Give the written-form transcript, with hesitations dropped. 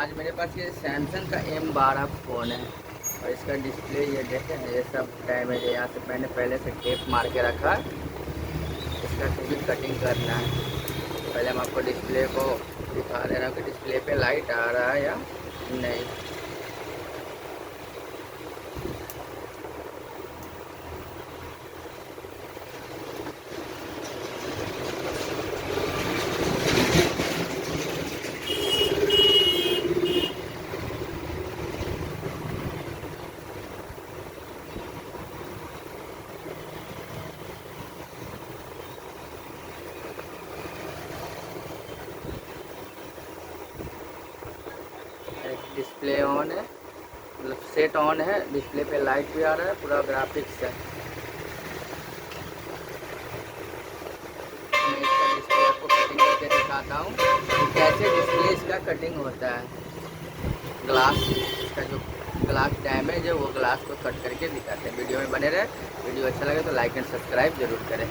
आज मेरे पास ये सैमसंग का M12 फ़ोन है और इसका डिस्प्ले ये देखें ना, ये सब डैमेज है। यहाँ से मैंने पहले से टेप मार के रखा है। इसका कुछ भी कटिंग करना है। पहले हम आपको डिस्प्ले को दिखा दे रहा हूँ कि डिस्प्ले पे लाइट आ रहा है या नहीं। डिस्प्ले ऑन है, मतलब सेट ऑन है। डिस्प्ले पे लाइट भी आ रहा है, पूरा ग्राफिक्स है। मैं इसका डिस्प्ले आपको कटिंग करके दिखाता हूँ कि कैसे डिस्प्ले इसका कटिंग होता है। ग्लास, इसका जो ग्लास डैमेज है वो ग्लास को कट करके दिखाते हैं। वीडियो में बने रहे। वीडियो अच्छा लगे तो लाइक एंड सब्सक्राइब जरूर करें।